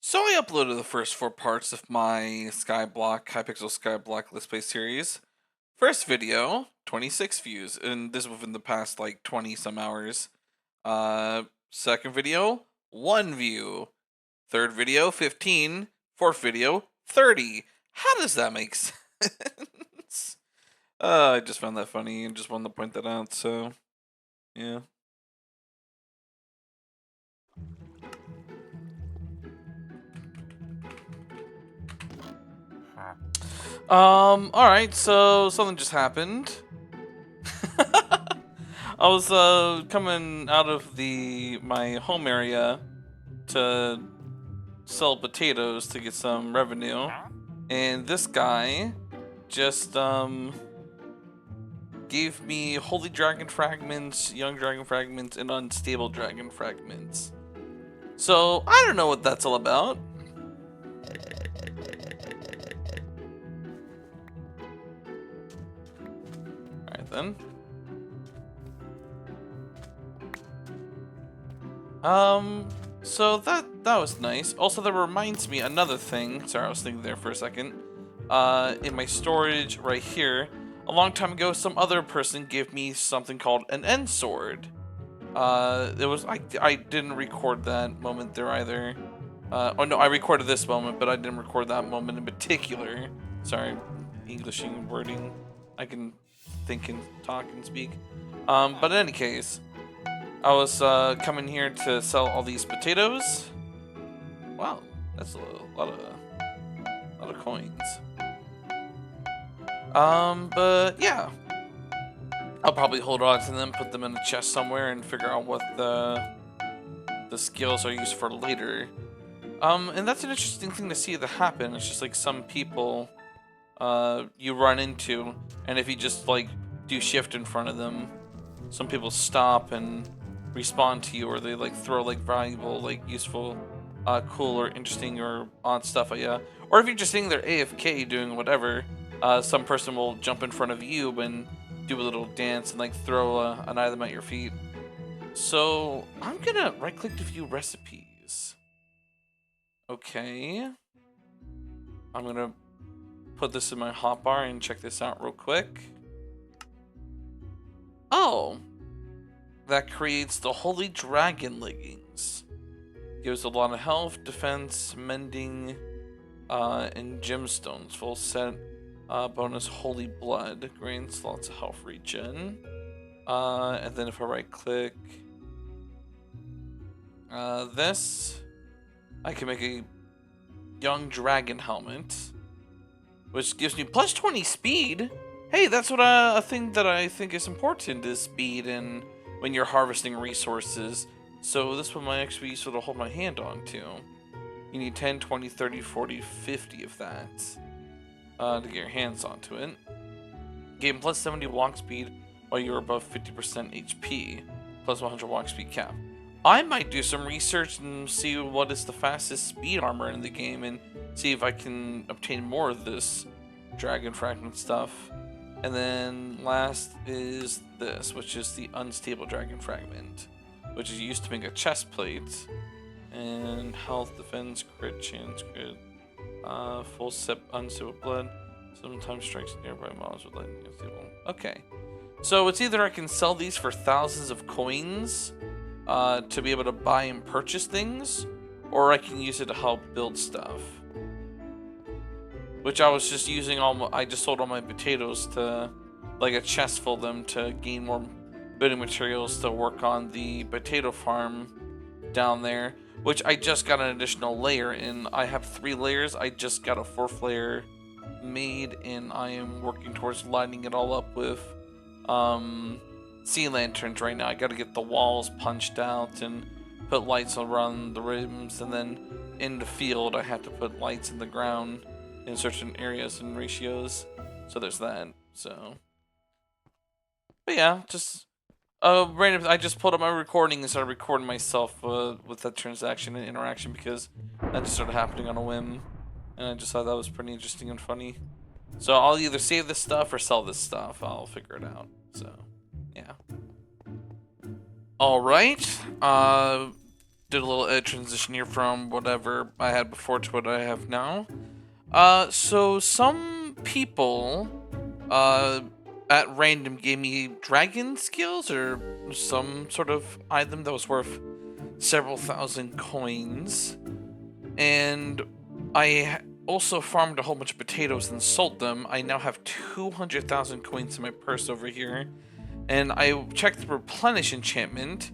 So I uploaded the first 4 parts of my Skyblock, Hypixel Skyblock Let's Play series. First video, 26 views, and this within the past like 20 some hours. Second video, 1 view. Third video, 15. Fourth video, 30. How does that make sense? I just found that funny and just wanted to point that out, so yeah. Alright, so something just happened. I was coming out of my home area to sell potatoes to get some revenue, and this guy just gave me holy dragon fragments, young dragon fragments, and unstable dragon fragments. So I don't know what that's all about. Alright then. So that was nice. Also, that reminds me another thing. Sorry, I was thinking there for a second. In my storage right here, a long time ago, some other person gave me something called an end sword. I didn't record that moment there either. Oh no, I recorded this moment, but I didn't record that moment in particular. Sorry, Englishing wording. I can think and talk and speak. But in any case, I was coming here to sell all these potatoes. Wow, that's a lot of coins. But yeah, I'll probably hold on to them, put them in a chest somewhere, and figure out what the skills are used for later. And that's an interesting thing to see that happen. It's just like some people you run into, and if you just like do shift in front of them, some people stop and respond to you, or they like throw like valuable, like useful, cool or interesting or odd stuff at you. Or if you're just sitting there AFK doing whatever, some person will jump in front of you and do a little dance and like throw an item at your feet. So I'm gonna right click to view recipes. Okay. I'm gonna put this in my hotbar and check this out real quick. Oh, that creates the Holy Dragon leggings. Gives a lot of health, defense, mending, and gemstones. Full set. Bonus Holy Blood. Grants lots of health regen. And then if I right click this, I can make a young dragon helmet, which gives me plus 20 speed. Hey, that's what a thing that I think is important is speed and when you're harvesting resources. So this one might actually be useful to hold my hand on to. You need 10, 20, 30, 40, 50 of that to get your hands onto it. Gain plus 70 walk speed while you're above 50% HP, plus 100 walk speed cap. I might do some research and see what is the fastest speed armor in the game and see if I can obtain more of this dragon fragment stuff. And then last is this, which is the unstable dragon fragment, which is used to make a chest plate. And health, defense, crit chance, crit, full sip, unstable blood. Sometimes strikes nearby models with lightning unstable. Okay, so it's either I can sell these for thousands of coins to be able to buy and purchase things, or I can use it to help build stuff. Which I was just using I just sold all my potatoes to, like a chest full of them to gain more building materials to work on the potato farm down there. Which I just got an additional layer in. I have 3 layers. I just got a 4th layer made, and I am working towards lining it all up with sea lanterns right now. I got to get the walls punched out and put lights around the rims, and then in the field I have to put lights in the ground in certain areas and ratios. So there's that. So, but yeah, just random. I just pulled up my recording and started recording myself with that transaction and interaction because that just started happening on a whim, and I just thought that was pretty interesting and funny. So I'll either save this stuff or sell this stuff. I'll figure it out. So, yeah. All right. did a little transition here from whatever I had before to what I have now. So some people, at random gave me dragon skills or some sort of item that was worth several thousand coins. And I also farmed a whole bunch of potatoes and sold them. I now have 200,000 coins in my purse over here. And I checked the replenish enchantment.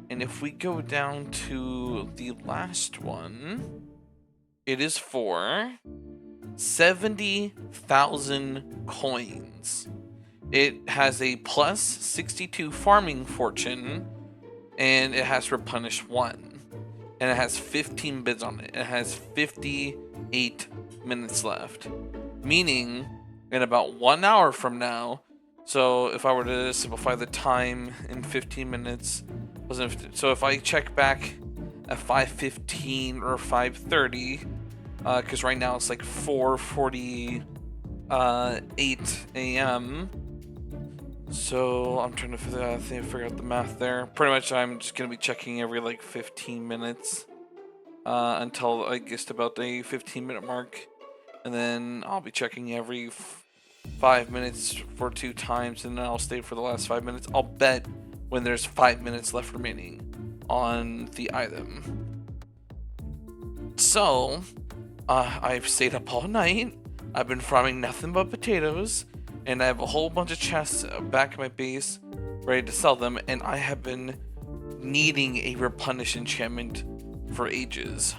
And if we go down to the last one, it is for 70,000 coins. It has a plus 62 farming fortune, and it has replenish 1. And it has 15 bids on it. It has 58 minutes left. Meaning, in about 1 hour from now, so if I were to simplify the time in 15 minutes, so if I check back at 5:15 or 5:30, because right now it's like 4:48 a.m. So I'm trying to figure out the math there. Pretty much I'm just gonna be checking every like 15 minutes until I get to about the 15-minute mark, and then I'll be checking every 5 minutes for 2 times, and then I'll stay for the last 5 minutes. I'll bet when there's 5 minutes left remaining on the item. So I've stayed up all night. I've been farming nothing but potatoes, and I have a whole bunch of chests back at my base ready to sell them, and I have been needing a replenish enchantment for ages.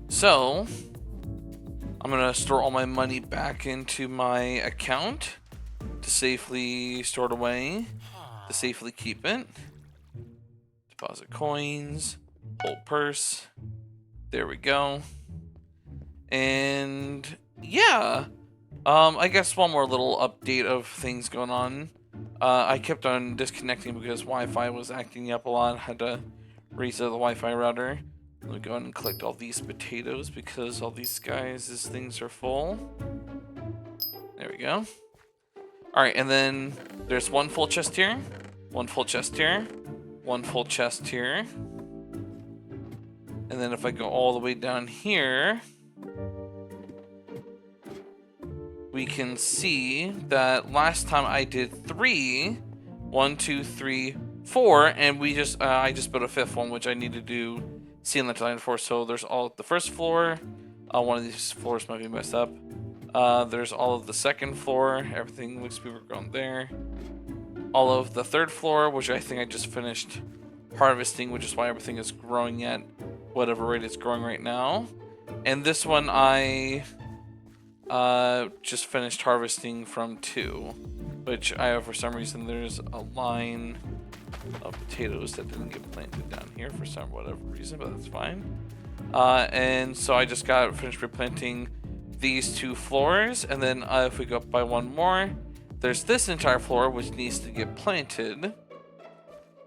So I'm gonna store all my money back into my account to safely store it away, to safely keep it. Deposit coins, hold purse. There we go. And yeah, I guess one more little update of things going on. I kept on disconnecting because Wi-Fi was acting up a lot. Had to reset the Wi-Fi router. Let me go ahead and collect all these potatoes because all these guys' things are full. There we go. Alright, and then there's one full chest here, one full chest here, one full chest here. And then if I go all the way down here, we can see that last time I did 3, 1, 2, 3, 4, and we just I just built a 5th one, which I need to do ceiling design for. So there's all the first floor. One of these floors might be messed up. There's all of the second floor. Everything looks to be gone there. All of the third floor, which I think I just finished harvesting, which is why everything is growing at whatever rate it's growing right now. And this one I just finished harvesting from 2, which for some reason there's a line of potatoes that didn't get planted down here for whatever reason, but that's fine. And so I just got finished replanting these 2 floors, and then if we go up by 1 more, there's this entire floor which needs to get planted.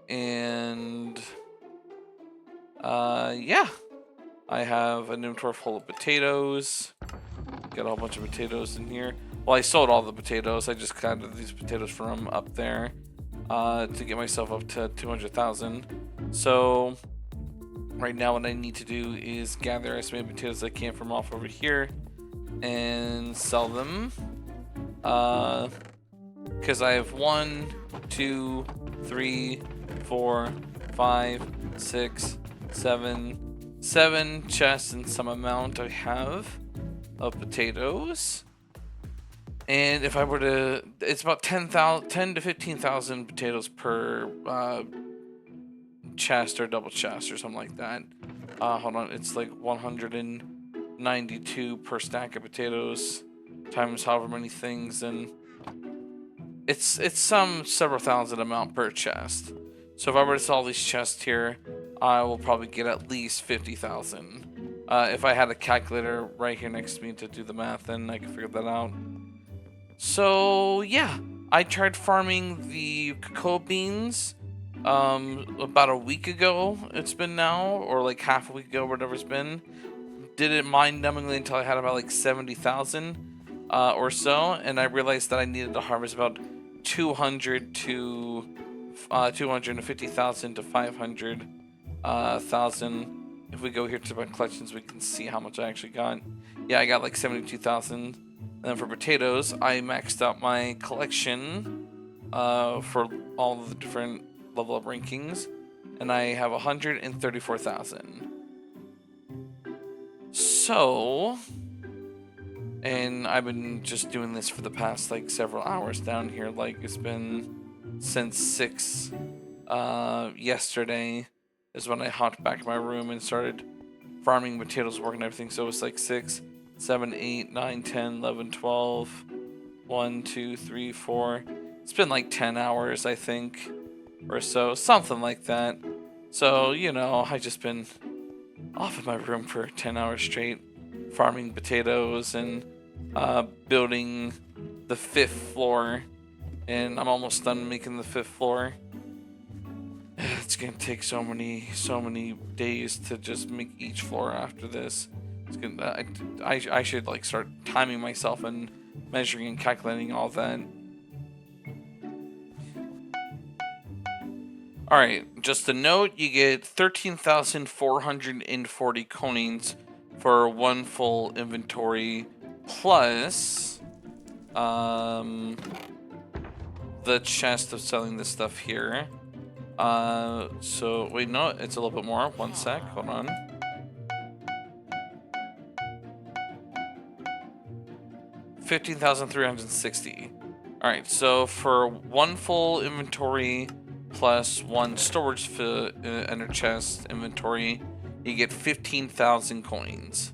And yeah, I have an inventory full of potatoes. Got a whole bunch of potatoes in here. Well, I sold all the potatoes. I just got these potatoes from up there to get myself up to 200,000. So right now what I need to do is gather as many potatoes as I can from off over here and sell them. Because I have 1, 2, 3, 4, 5, 6, 7 chests and some amount I have of potatoes. And if I were to, it's about 10 to 15,000 potatoes per chest or double chest or something like that. Hold on, it's like 192 per stack of potatoes times however many things, and it's some several thousand amount per chest. So if I were to sell these chests here, I will probably get at least 50,000. If I had a calculator right here next to me to do the math, then I could figure that out. So yeah, I tried farming the cocoa beans about a week ago. It's been now, or like half a week ago, whatever it's been. Did it mind-numbingly until I had about like 70,000 or so, and I realized that I needed to harvest about 250,000 to 500 1,000. If we go here to my collections, we can see how much I actually got. Yeah, I got like 72,000. And then for potatoes, I maxed out my collection for all of the different level up rankings, and I have 134,000. So, and I've been just doing this for the past like several hours down here. Like it's been since 6 yesterday is when I hopped back in my room and started farming potatoes, work and everything. So it's like 6, 7, 8, 9, 10, 11, 12, 1, 2, 3, 4. It's been like 10 hours, I think, or so, something like that. So, you know, I just been off in my room for 10 hours straight, farming potatoes and building the 5th floor. And I'm almost done making the 5th floor. It's gonna take so many days to just make each floor after this. It's gonna, I should like start timing myself and measuring and calculating all that. Alright, just a note, you get 13,440 conings for 1 full inventory, plus the chest of selling this stuff here. So wait, no, it's a little bit more. 1 sec, hold on. $15,360. Alright, so for 1 full inventory plus 1 storage ender chest inventory, you get 15,000 coins.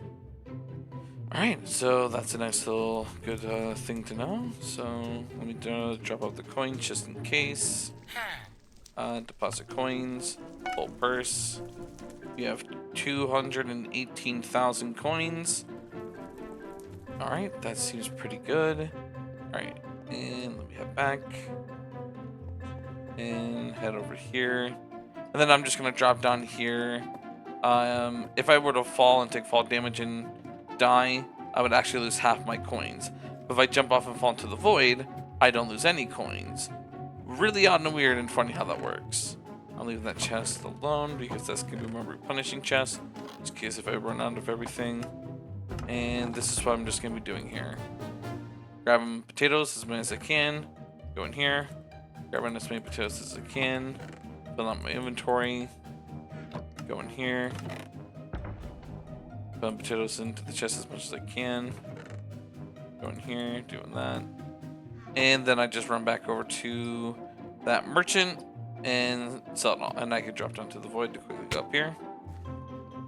Alright, so that's a nice little good thing to know. So let me drop out the coins just in case. Deposit coins, full purse. You have 218,000 coins. Alright, that seems pretty good. Alright, and let me head back. And head over here. And then I'm just going to drop down here. If I were to fall and take fall damage and die, I would actually lose half my coins. But if I jump off and fall into the void, I don't lose any coins. Really odd and weird and funny how that works. I'll leave that chest alone because that's going to be my replenishing chest, just in case if I run out of everything. And this is what I'm just going to be doing here. Grabbing potatoes as many as I can. Go in here. Grabbing as many potatoes as I can. Fill out my inventory. Go in here. Put potatoes into the chest as much as I can. Go in here, doing that. And then I just run back over to that merchant and sell it all. And I can drop down to the void to quickly go up here.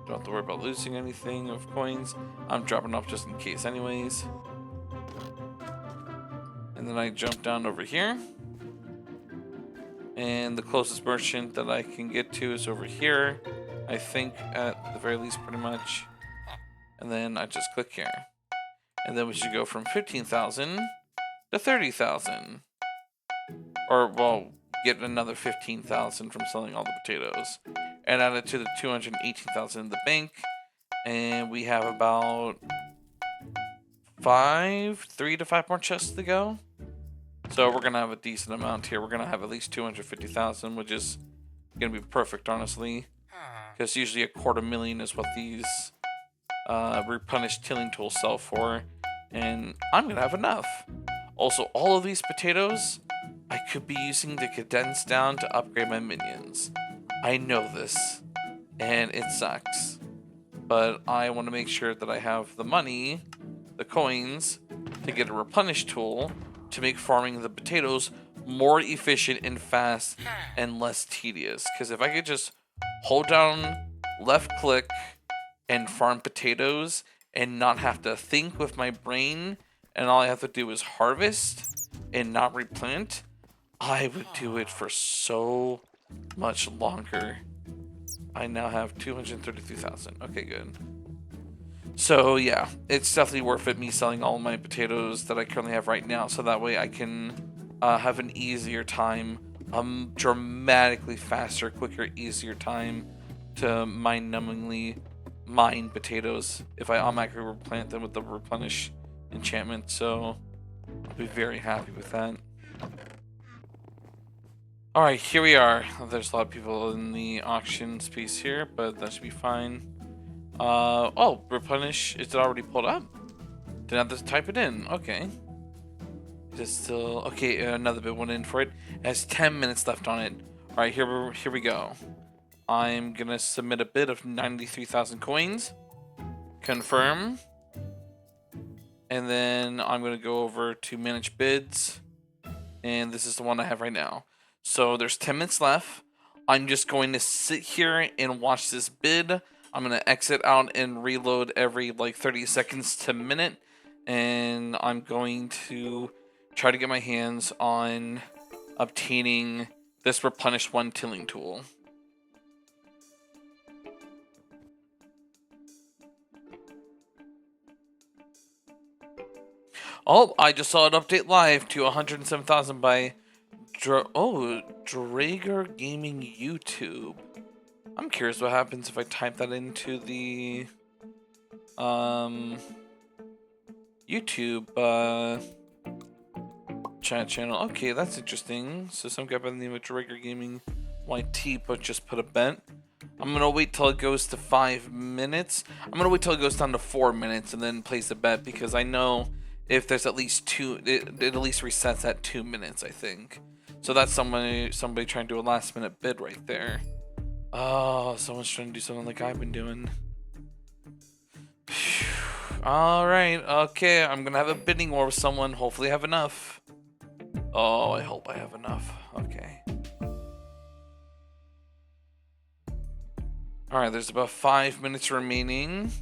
Don't have to worry about losing anything of coins. I'm dropping off just in case anyways. And then I jump down over here. And the closest merchant that I can get to is over here. I think at the very least pretty much. And then I just click here. And then we should go from 15,000 to 30,000. Or, well, get another 15,000 from selling all the potatoes. And add it to the 218,000 in the bank. And we have about 3 to 5 more chests to go. So we're going to have a decent amount here. We're going to have at least 250,000, which is going to be perfect, honestly. Because usually 250,000 is what these replenished tilling tools sell for. And I'm going to have enough. Also, all of these potatoes, I could be using to condense down to upgrade my minions. I know this, and it sucks. But I want to make sure that I have the money, the coins, to get a replenish tool to make farming the potatoes more efficient and fast and less tedious. Because if I could just hold down left click and farm potatoes and not have to think with my brain, and all I have to do is harvest and not replant, I would do it for so much longer. I now have 233,000. Okay, good. So yeah, it's definitely worth it me selling all my potatoes that I currently have right now, so that way I can have an easier time, dramatically faster, quicker, easier time to mind-numbingly mine potatoes if I automatically replant them with the replenish enchantment. So I'll be very happy with that. Alright, here we are. There's a lot of people in the auction space here, but that should be fine. Oh, replenish. Is it already pulled up? Didn't have to type it in. Okay. Just still. Okay, another bid went in for it. It has 10 minutes left on it. Alright, here we go. I'm gonna submit a bid of 93,000 coins. Confirm. And then I'm gonna go over to manage bids. And this is the one I have right now. So there's 10 minutes left. I'm just going to sit here and watch this bid. I'm going to exit out and reload every like 30 seconds to a minute. And I'm going to try to get my hands on obtaining this replenish one tilling tool. Oh, I just saw an update live to 107,000 by Drager Gaming YouTube. I'm curious what happens if I type that into the YouTube chat channel. Okay, that's interesting. So some guy by the name of Drager Gaming YT but just put a bet. I'm gonna wait till it goes to 5 minutes. I'm gonna wait till it goes down to 4 minutes and then place a bet, because I know if there's at least two, it at least resets at 2 minutes, I think. So that's somebody trying to do a last minute bid right there. Oh, someone's trying to do something like I've been doing. Alright, okay, I'm gonna have a bidding war with someone. Hopefully I have enough. Oh, I hope I have enough. Okay. Alright, there's about 5 minutes remaining.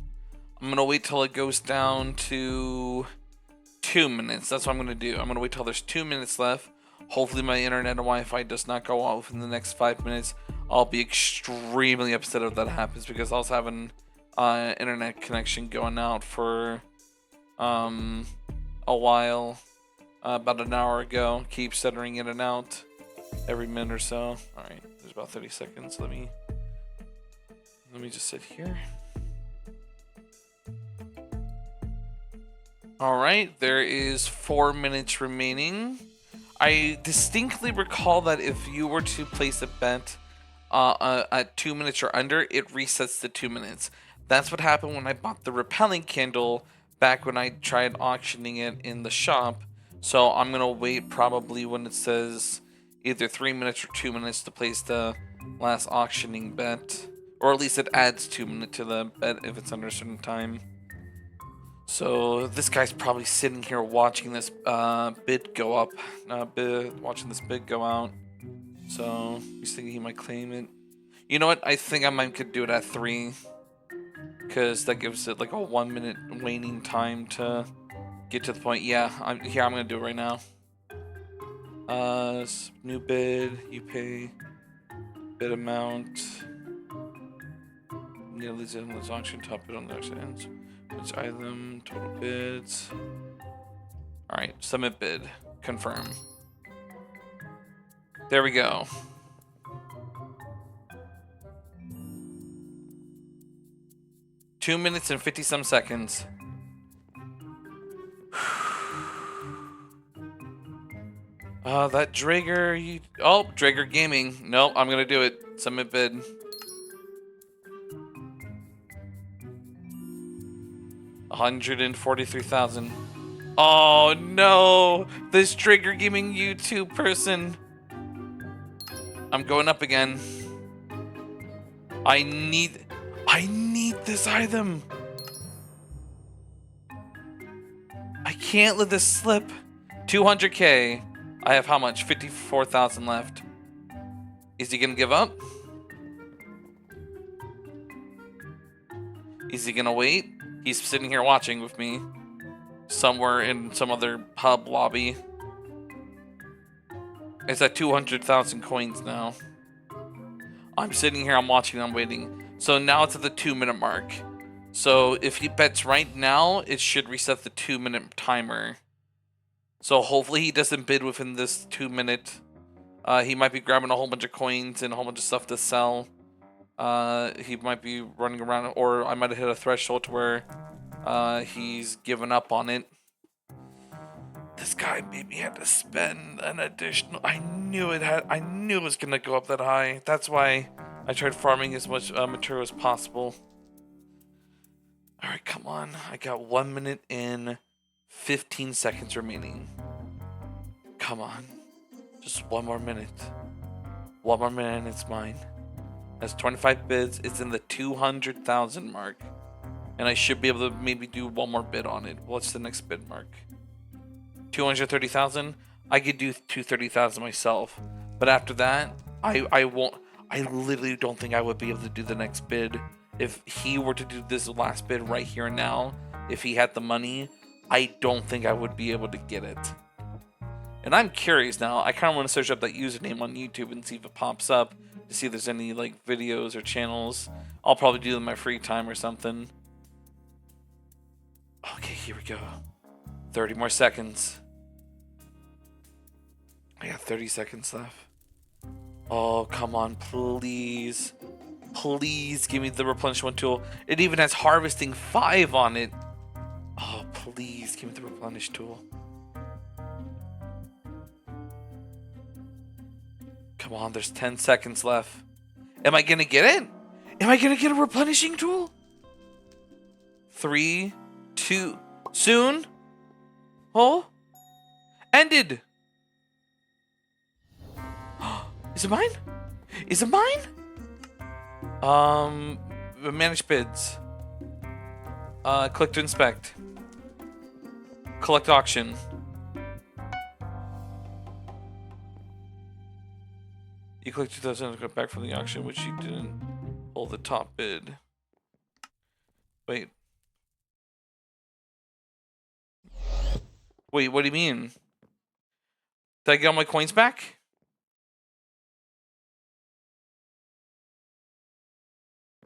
I'm gonna wait till it goes down to 2 minutes. That's what I'm gonna do. I'm gonna wait till there's 2 minutes left. Hopefully my internet and Wi-Fi does not go off in the next 5 minutes. I'll be extremely upset if that happens, because I was having internet connection going out for a while, about an hour ago. Keep stuttering in and out every minute or so. Alright, there's about 30 seconds. Let me just sit here. Alright, there is 4 minutes remaining. I distinctly recall that if you were to place a bet at 2 minutes or under, it resets to 2 minutes. That's what happened when I bought the repelling candle back when I tried auctioning it in the shop. So I'm going to wait probably when it says either 3 minutes or 2 minutes to place the last auctioning bet. Or at least it adds 2 minutes to the bet if it's under a certain time. So this guy's probably sitting here watching this bid go up, watching this bid go out. So he's thinking he might claim it. You know what? I think I might could do it at 3, because that gives it like a 1 minute waning time to get to the point. Yeah, I'm gonna do it right now. New bid. You pay bid amount. Nearly let's auction top bid on the next end. Which item, total bids. Alright, submit bid. Confirm. There we go. Two minutes and 50-some seconds. That Drager, Drager Gaming. Nope, I'm gonna do it. Submit bid. $143,000. Oh no! This Drager Gaming YouTube person. I'm going up again. I need this item. I can't let this slip. 200K. I have how much? 54,000 left. Is he gonna give up? Is he gonna wait? He's sitting here watching with me. Somewhere in some other pub lobby. It's at 200,000 coins now. I'm sitting here, I'm watching, I'm waiting. So now it's at the 2 minute mark. So if he bets right now, it should reset the 2 minute timer. So hopefully he doesn't bid within this 2 minute. He might be grabbing a whole bunch of coins and a whole bunch of stuff to sell. He might be running around, or I might have hit a threshold to where he's given up on it. The This guy made me have to spend an additional. I knew it was gonna go up that high. That's why I tried farming as much material as possible. All right, come on. I got 1 minute and 15 seconds remaining. Come on, just one more minute. One more minute, and it's mine. That's 25 bids. It's in the 200,000 mark, and I should be able to maybe do one more bid on it. What's the next bid mark? 230,000. I could do 230,000 myself, but after that, I won't. I literally don't think I would be able to do the next bid if he were to do this last bid right here and now. If he had the money, I don't think I would be able to get it. And I'm curious now. I kind of want to search up that username on YouTube and see if it pops up to see if there's any like videos or channels. I'll probably do them in my free time or something. Okay, here we go. 30 more seconds. I got 30 seconds left. Oh, come on, please. Please give me the replenishment tool. It even has harvesting 5 on it. Oh, please give me the replenish tool. Come on, there's 10 seconds left. Am I gonna get it? Am I gonna get a replenishing tool? 3, 2, soon? Oh? Ended! Is it mine? Is it mine? Manage bids. Click to inspect. Collect auction. You click 2,000 to go back from the auction, which you didn't hold the top bid. Wait. Wait, what do you mean? Did I get all my coins back?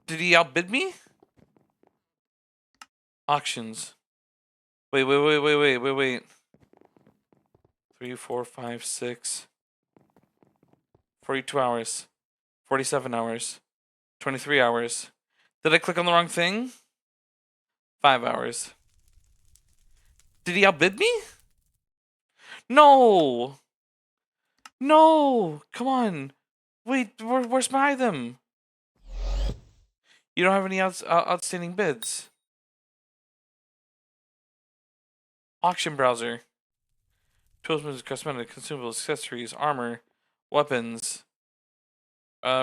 Did he outbid me? Auctions. Wait. 3, 4, 5, 6. 42 hours. 47 hours. 23 hours. Did I click on the wrong thing? 5 hours. Did he outbid me? No! No! Come on. Wait, where's my item? You don't have any outstanding bids. Auction browser. Tools, cosmetic, consumables, accessories, armor, weapons.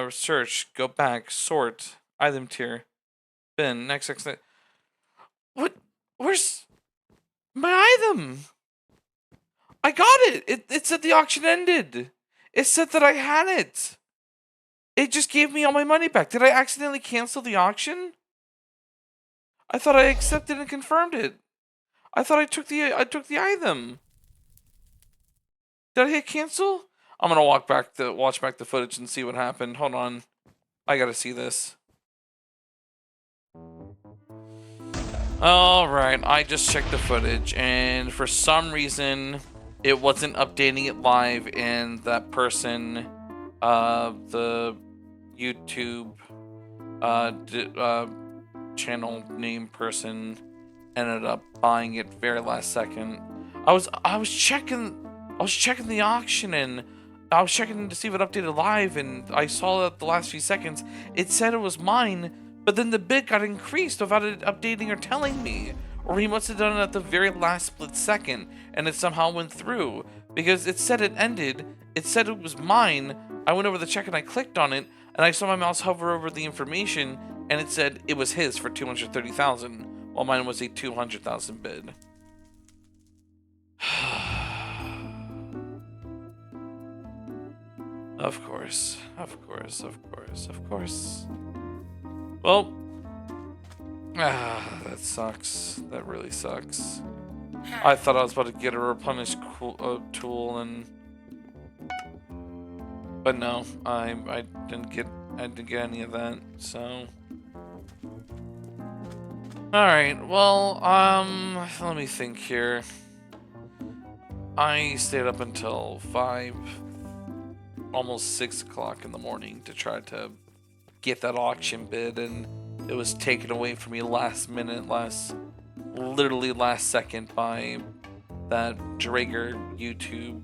Search. Go back. Sort. Item tier. Bin. Next. What? Where's my item? I got it. It said the auction ended. It said that I had it. It just gave me all my money back. Did I accidentally cancel the auction? I thought I accepted and confirmed it. I thought I took the item. Did I hit cancel? I'm gonna watch back the footage and see what happened. Hold on. I gotta see this. Alright, I just checked the footage, and for some reason it wasn't updating it live, and that person, the YouTube channel name person ended up buying it very last second. I was checking the auction, and I was checking to see if it updated live, and I saw that the last few seconds it said it was mine, but then the bid got increased without it updating or telling me. Or he must have done it at the very last split second, and it somehow went through. Because it said it ended, it said it was mine, I went over the check and I clicked on it, and I saw my mouse hover over the information, and it said it was his for 230,000, while mine was a 200,000 bid. Of course. Well, that sucks. That really sucks. I thought I was about to get a replenish tool, but no, I didn't get any of that. So, all right. Well, let me think here. I stayed up until 5, almost 6 o'clock in the morning to try to get that auction bid, and it was taken away from me literally last second by that Drager YouTube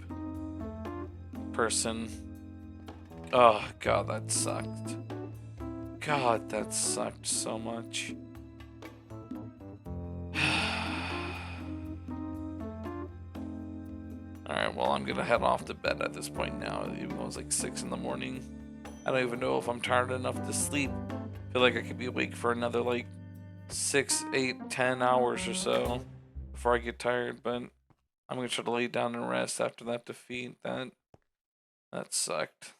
person. Oh god, that sucked. God, that sucked so much. Alright, well, I'm gonna head off to bed at this point now, even though it's like 6 in the morning. I don't even know if I'm tired enough to sleep. I feel like I could be awake for another like 6, 8, 10 hours or so before I get tired, but I'm gonna try to lay down and rest after that defeat. That sucked.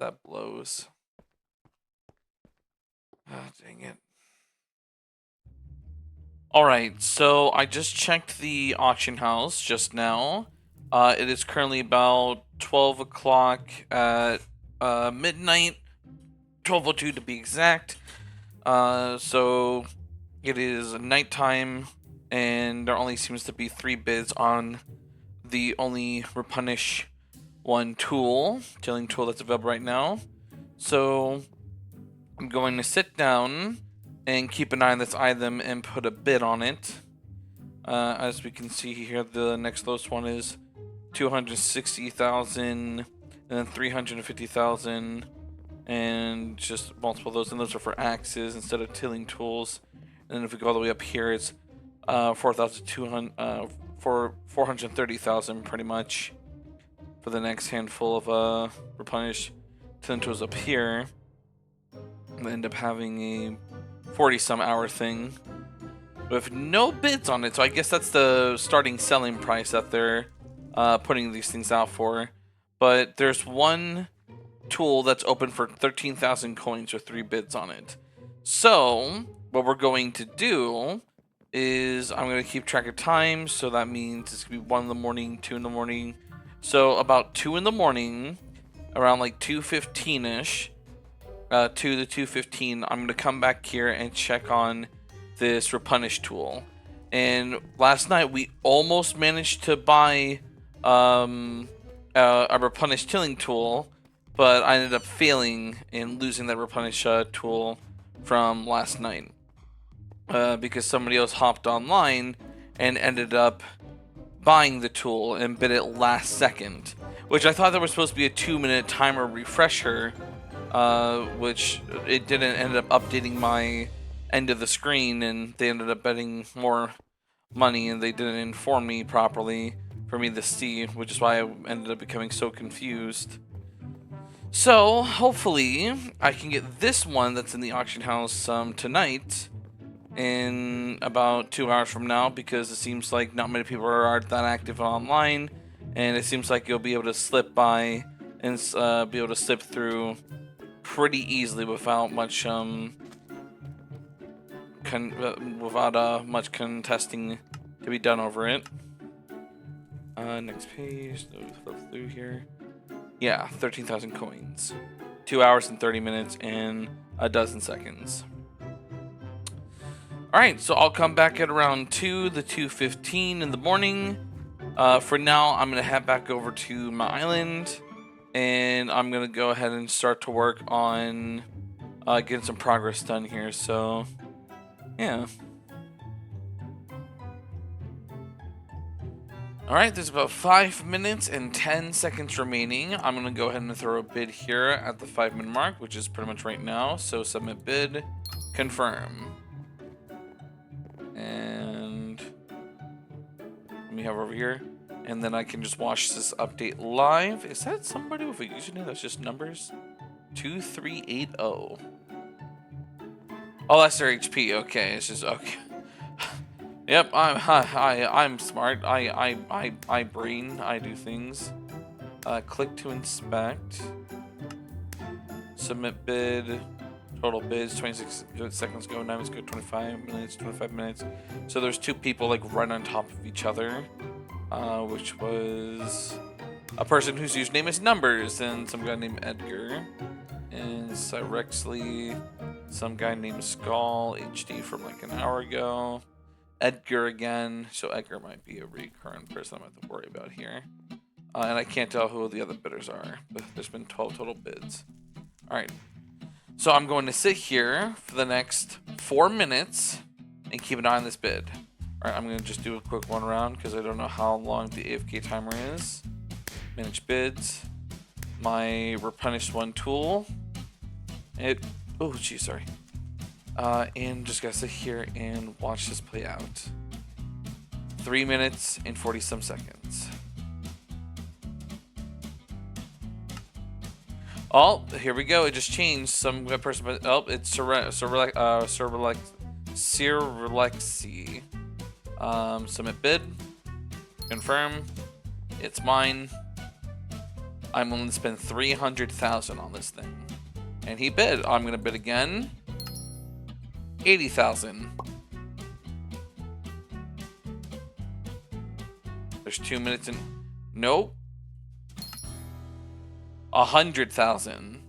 That blows. Ah, dang it. Alright, so I just checked the auction house just now. It is currently about 12 o'clock at midnight, 12:02 to be exact. So it is nighttime, and there only seems to be 3 bids on the only Replenish 1 tool, killing tool that's available right now. So I'm going to sit down and keep an eye on this item and put a bid on it. As we can see here, the next lowest one is 260,000 and then 350,000, and just multiple of those, and those are for axes instead of tilling tools. And then if we go all the way up here, it's 4,200 for 430,000 pretty much for the next handful of Replenish tilling tools up here. And end up having a 40-some hour thing with no bids on it, so I guess that's the starting selling price that they're putting these things out for. But there's one tool that's open for 13,000 coins with 3 bids on it. So what we're going to do is I'm going to keep track of time, so that means it's going to be 1 in the morning, 2 in the morning. So about 2 in the morning, around like 2:15ish, 2 to 2:15, I'm going to come back here and check on this Replenish tool. And last night we almost managed to buy a Replenish tilling tool, but I ended up failing and losing that Replenish tool from last night because somebody else hopped online and ended up buying the tool and bid it last second, which I thought there was supposed to be a 2-minute timer refresher, which it didn't end up updating my end of the screen, and they ended up betting more money and they didn't inform me properly for me to see, which is why I ended up becoming so confused. So hopefully I can get this one that's in the auction house tonight in about 2 hours from now, because it seems like not many people are that active online, and it seems like you'll be able to slip by and be able to slip through pretty easily without much much contesting to be done over it. Next page, flip through here. Yeah, 13,000 coins. 2 hours and 30 minutes and a dozen seconds. Alright, so I'll come back at around 2:15 in the morning. For now, I'm going to head back over to my island, and I'm going to go ahead and start to work on getting some progress done here. So, yeah. Alright, there's about 5 minutes and 10 seconds remaining. I'm going to go ahead and throw a bid here at the 5-minute mark, which is pretty much right now. So submit bid, confirm. And let me have over here. And then I can just watch this update live. Is that somebody with a username that's just numbers? 2380. Oh, that's their HP. Okay, it's just okay. Yep, I'm smart. I brain. I do things. Click to inspect. Submit bid. Total bids. 26 seconds ago. 9 minutes ago. 25 minutes. 25 minutes. So there's 2 people like right on top of each other, which was a person whose username is numbers, and some guy named Edgar, and Cyrexley, some guy named Skull HD from like an hour ago. Edgar again, so Edgar might be a recurrent person I have to worry about here. And I can't tell who the other bidders are, but there's been 12 total bids. Alright, so I'm going to sit here for the next 4 minutes and keep an eye on this bid. Alright, I'm gonna just do a quick one round because I don't know how long the AFK timer is. Manage bids. My replenish one tool. Oh geez, sorry. And just gotta sit here and watch this play out. 3 minutes and 40 some seconds. Oh, here we go. It just changed. Some person. Oh, it's Cyrilexi. Submit bid. Confirm. It's mine. I'm willing to spend 300,000 on this thing. And he bid. I'm gonna bid again. 80,000. There's 2 minutes and nope. 100,000.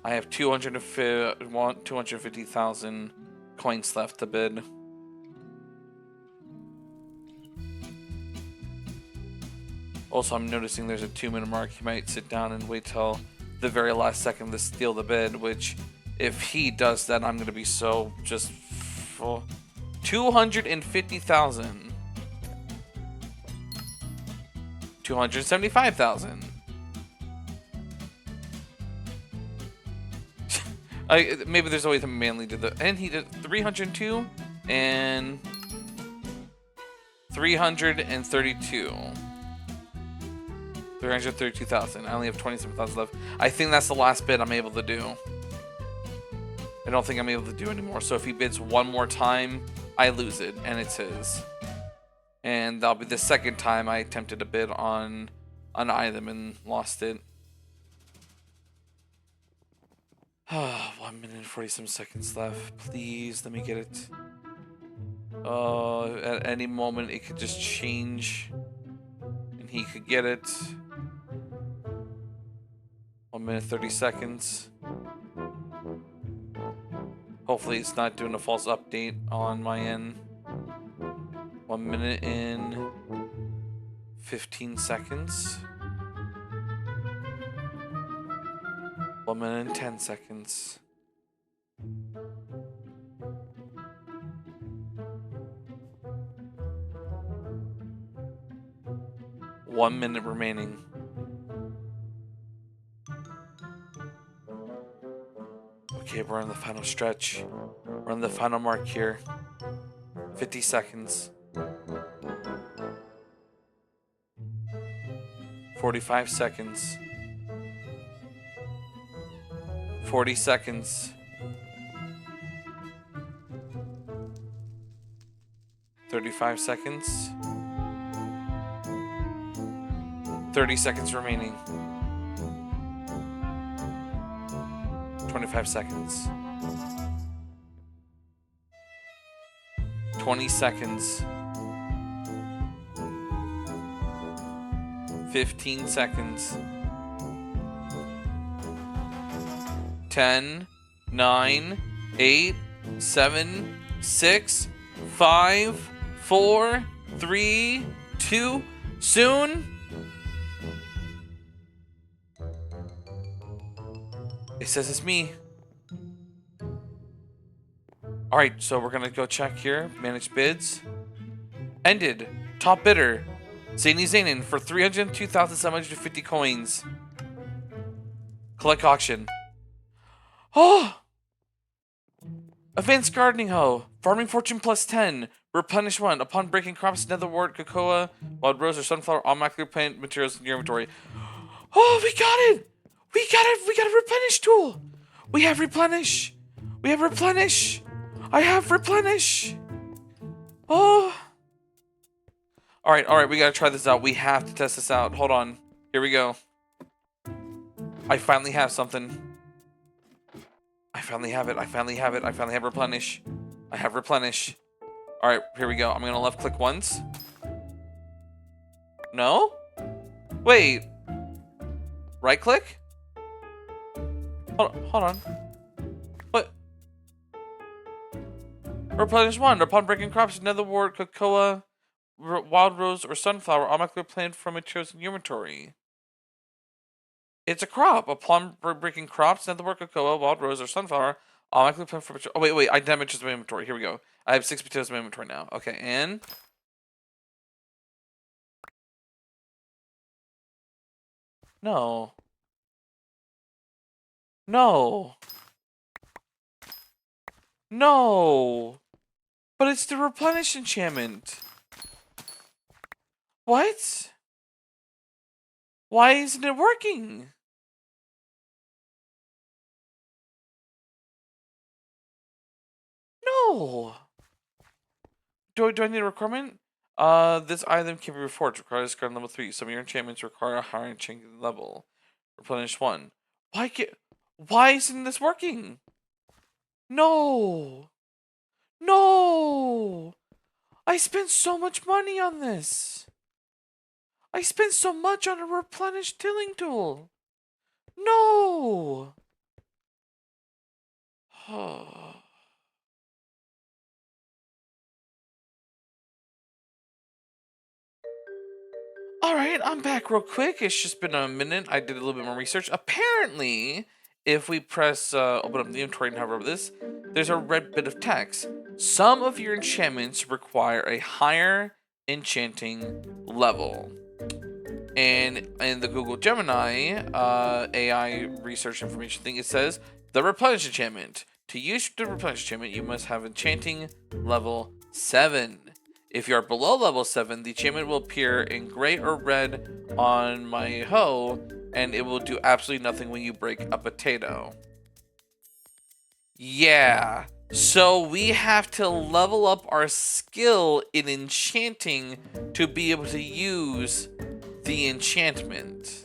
I have 250,000 coins left to bid. Also, I'm noticing there's a 2-minute mark. He might sit down and wait till the very last second to steal the bid, which if he does that, I'm going to be so just full. 250,000. 275,000. Maybe there's a way to manually do that. And he did 302 and 332. 332,000. I only have 27,000 left. I think that's the last bid I'm able to do. I don't think I'm able to do anymore. So if he bids one more time, I lose it, and it's his. And that'll be the second time I attempted to bid on an item and lost it. 1 minute and 40 some seconds left. Please let me get it. At any moment it could just change and he could get it. 1 minute 30 seconds. Hopefully it's not doing a false update on my end. 1 minute and 15 seconds. 1 minute and 10 seconds. One minute remaining. Okay, we're on the final stretch. We're on the final mark here. 50 seconds. 45 seconds. 40 seconds. 35 seconds. 30 seconds remaining. 25 seconds. 20 seconds. 15 seconds. 10, 9, 8, 7, 6, 5, 4, 3, 2, soon. It says it's me. Alright, so we're gonna go check here. Manage bids. Ended. Top bidder. Zaynen for 302,750 coins. Collect auction. Oh! Advanced gardening hoe. Farming fortune plus 10. Replenish 1. Upon breaking crops, netherwort, cocoa, wild rose, or sunflower, automatically plant materials in your inventory. Oh, we got it! We got it! We got a replenish tool! We have replenish! We have replenish! I have replenish! Oh! Alright, we gotta try this out. We have to test this out. Hold on. Here we go. I finally have something. I finally have it. I finally have replenish. I have replenish. Alright, here we go. I'm gonna left click once. No? Wait. Right click? Hold on. What? Replenish 1. Upon breaking crops, netherwort, cocoa, wild rose, or sunflower automatically planted from materials in your inventory. It's a crop. Upon breaking crops, netherwort, cocoa, wild rose, or sunflower Automatically plan for. Oh wait, I damaged my inventory. Here we go. I have 6 potatoes in my inventory now. Okay, and no, no, no. But it's the replenish enchantment. What? Why isn't it working? No. Do I need a requirement? This item can be reforged. Requires card level 3. Some of your enchantments require a higher enchanting level. Replenish 1. Why isn't this working? No. No. I spent so much money on this. I spent so much on a replenish tilling tool. No. Alright, I'm back real quick. It's just been a minute. I did a little bit more research. Apparently, if we press open up the inventory and hover over this, there's a red bit of text. Some of your enchantments require a higher enchanting level. And in the Google Gemini AI research information thing, it says the replenish enchantment. To use the replenish enchantment, you must have enchanting level 7. If you are below level 7, the enchantment will appear in gray or red on my hoe, and it will do absolutely nothing when you break a potato. Yeah, so we have to level up our skill in enchanting to be able to use the enchantment.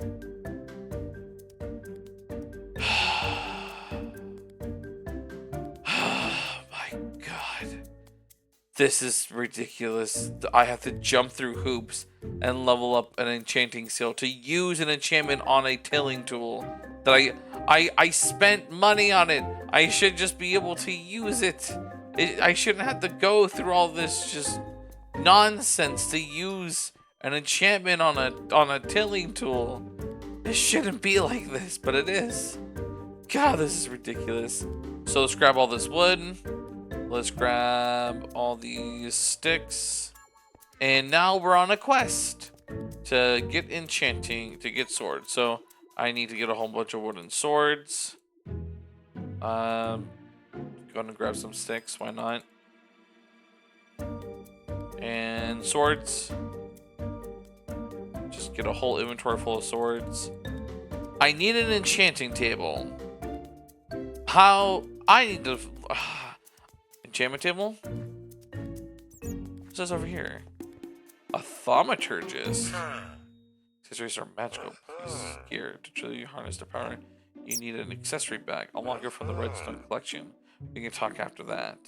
My God. This is ridiculous. I have to jump through hoops and level up an enchanting skill to use an enchantment on a tilling tool that I spent money on it. I should just be able to use it. I shouldn't have to go through all this just nonsense to use an enchantment on a tilling tool. It shouldn't be like this, but it is. God, this is ridiculous. So let's grab all this wood. Let's grab all these sticks. And now we're on a quest to get enchanting, to get swords. So I need to get a whole bunch of wooden swords. Gonna grab some sticks, why not? And swords. Just get a whole inventory full of swords. I need an enchanting table. I need to... enchantment table? What's this over here? A thaumaturgist. Accessories are magical. Please gear to truly harness the power. You need an accessory bag. Unlock it from the redstone collection. We can talk after that.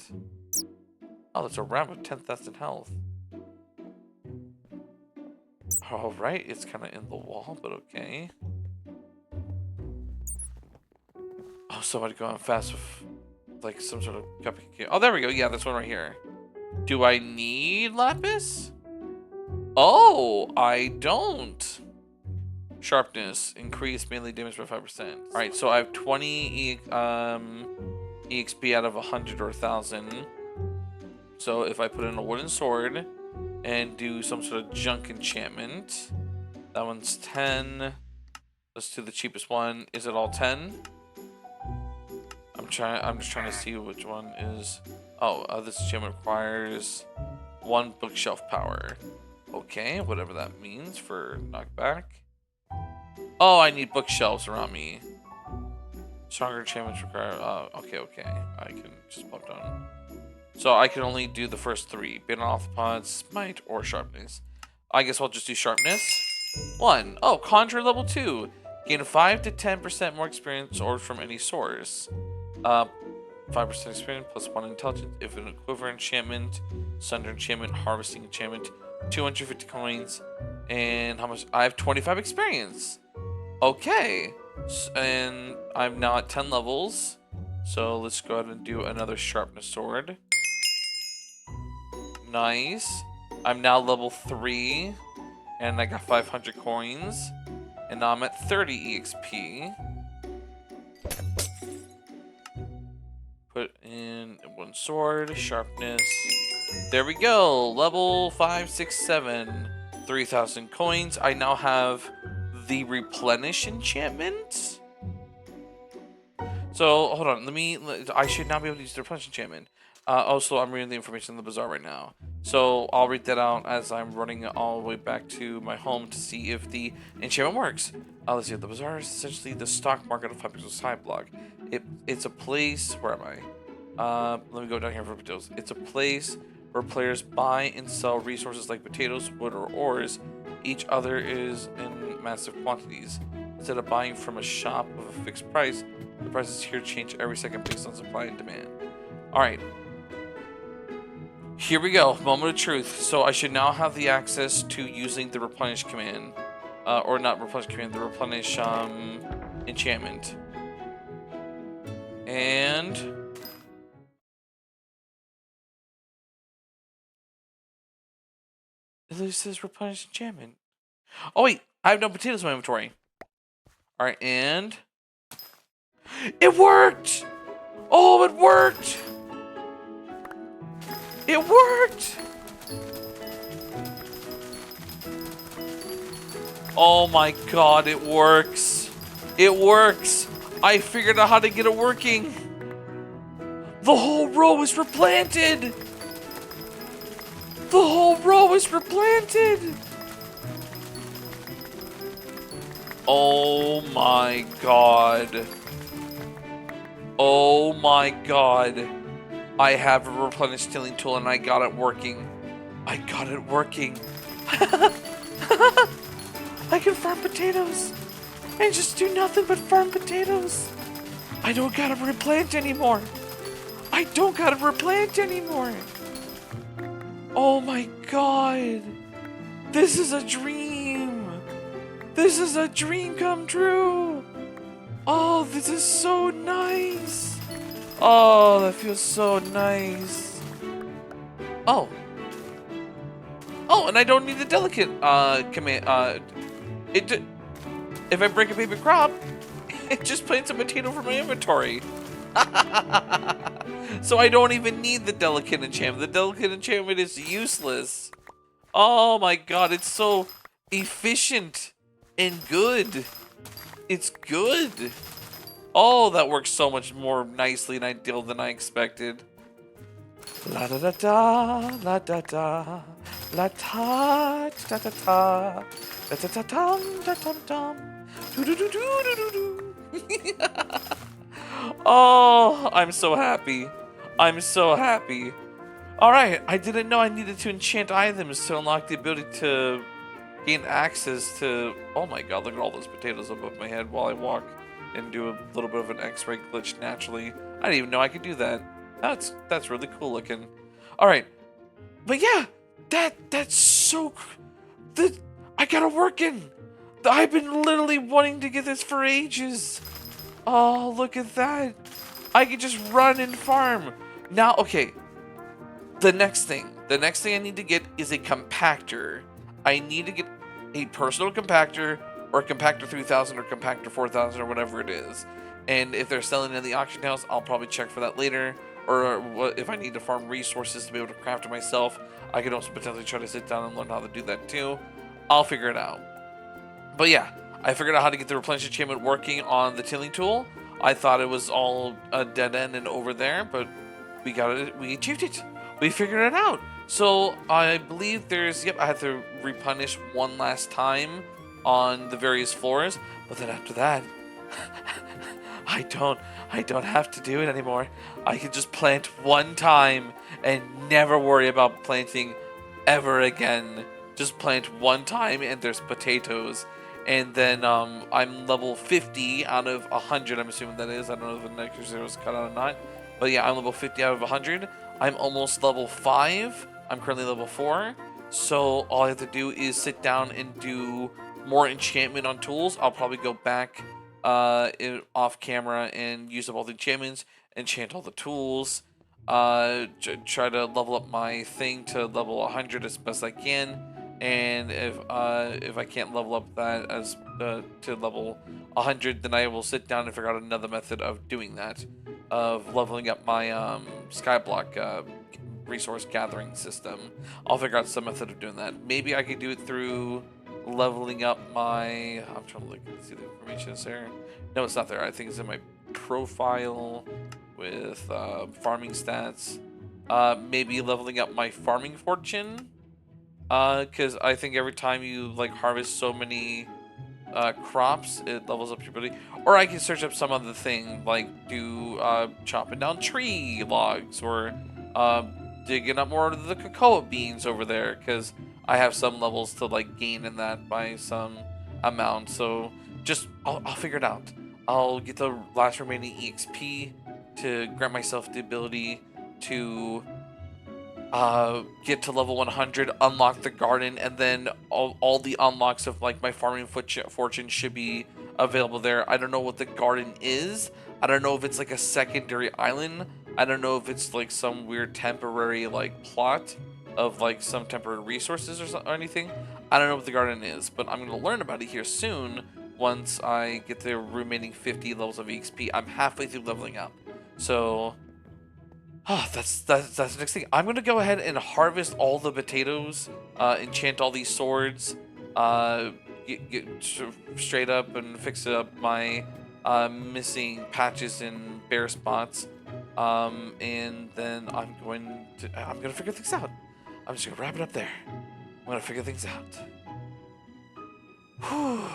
Oh, there's a ram with 10,000 health. Alright, it's kind of in the wall, but okay. Oh, somebody going fast with like some sort of cupcake. Oh, there we go. Yeah, this one right here. Do I need lapis? Oh, I don't. Sharpness. Increase melee damage by 5%. Alright, so I have 20 EXP out of 100 or 1,000. So if I put in a wooden sword and do some sort of junk enchantment, that one's 10. Let's do the cheapest one. Is it all 10? I'm just trying to see which one is. Oh, this enchantment requires 1 bookshelf power. Okay, whatever that means for knockback. Oh, I need bookshelves around me. Stronger enchantments require. Okay. I can just pop down. So I can only do the first 3: Bane off pod, smite, or sharpness. I guess I'll just do sharpness. 1. Oh, conjure level 2. Gain 5 to 10% more experience or from any source. 5% experience plus 1 intelligence. If an quiver enchantment, sunder enchantment, harvesting enchantment, 250 coins, and how much? I have 25 experience. Okay, and I'm now at 10 levels. So let's go ahead and do another sharpness sword. Nice. I'm now level 3, and I got 500 coins, and now I'm at 30 EXP. put in one sword, sharpness. There we go. Level 5, 6, 7. 3,000 coins. I now have the replenish enchantment. So hold on. I should now be able to use the replenish enchantment. Also, I'm reading the information in the bazaar right now. So I'll read that out as I'm running all the way back to my home to see if the enchantment works. Let's see. The bazaar is essentially the stock market of Hypixel Skyblock. It's a place. Where am I? Let me go down here for potatoes. It's a place where players buy and sell resources like potatoes, wood, or ores. Each other is in massive quantities. Instead of buying from a shop of a fixed price, the prices here change every second based on supply and demand. Alright. Here we go. Moment of truth. So I should now have the access to using the replenish command. Or not replenish command, the replenish enchantment. And it literally says replenish enchantment. Oh wait, I have no potatoes in my inventory. Alright, and it worked! Oh, it worked! It worked! Oh my god, it works. It works. I figured out how to get it working. The whole row is replanted. The whole row is replanted. Oh my god. Oh my god. I have a replenish tilling tool and I got it working. I got it working. I can farm potatoes and just do nothing but farm potatoes. I don't gotta replant anymore. I don't gotta replant anymore. Oh my god. This is a dream. This is a dream come true. Oh, this is so nice. Oh, that feels so nice. Oh. Oh, and I don't need the delicate command. If I break a baby crop, it just plants a potato from my inventory. So I don't even need the delicate enchantment. The delicate enchantment is useless. Oh my god, it's so efficient and good. It's good. Oh, that works so much more nicely and ideal than I expected. La da da da, la da da, la ta da da da, da da da dum da dum dum, do do do do do do do. Oh, I'm so happy. I'm so happy. Alright, I didn't know I needed to enchant items to unlock the ability to gain access to... Oh my god, look at all those potatoes above my head while I walk and do a little bit of an X-ray glitch naturally. I didn't even know I could do that. That's really cool looking. Alright. But yeah, that's so... I got it working! I've been literally wanting to get this for ages. Oh, look at that. I can just run and farm. Now, okay. The next thing I need to get is a compactor. I need to get a personal compactor or a compactor 3000 or compactor 4000 or whatever it is. And if they're selling it in the auction house, I'll probably check for that later. Or if I need to farm resources to be able to craft it myself, I could also potentially try to sit down and learn how to do that too. I'll figure it out. But yeah, I figured out how to get the replenish enchantment working on the tilling tool. I thought it was all a dead end and over there, but we got it. We achieved it. We figured it out. So I believe there's, yep, I had to replenish one last time on the various floors, but then after that, I don't have to do it anymore. I can just plant one time and never worry about planting ever again. Just plant one time and there's potatoes. And then I'm level 50 out of 100, I'm assuming that is. I don't know if the next zero is cut out or not. But yeah, I'm level 50 out of 100. I'm almost level 5. I'm currently level 4. So all I have to do is sit down and do more enchantment on tools. I'll probably go back off camera and use up all the enchantments, enchant all the tools, try to level up my thing to level 100 as best I can. And if I can't level up that as to level 100, then I will sit down and figure out another method of doing that. of leveling up my Skyblock resource gathering system. I'll figure out some method of doing that. Maybe I could do it through leveling up my... I'm trying to look and see the information is there. No, it's not there. I think it's in my profile with farming stats. Maybe leveling up my farming fortune. Because I think every time you like harvest so many crops, it levels up your ability. Or I can search up some other thing, like do chopping down tree logs, or digging up more of the cocoa beans over there, because I have some levels to like gain in that by some amount. So just I'll figure it out. I'll get the last remaining EXP to grant myself the ability to get to level 100, unlock the garden, and then all the unlocks of like my farming fortune should be available there. I don't know what the garden is. I don't know if it's like a secondary island. I don't know if it's like some weird temporary like plot of like some temporary resources or anything. I don't know what the garden is, but I'm gonna learn about it here soon once I get the remaining 50 levels of EXP. I'm halfway through leveling up, so that's the next thing. I'm gonna go ahead and harvest all the potatoes, enchant all these swords, get straight up and fix up my missing patches and bare spots, and then I'm gonna figure things out. I'm just gonna wrap it up there. I'm gonna figure things out. Whew.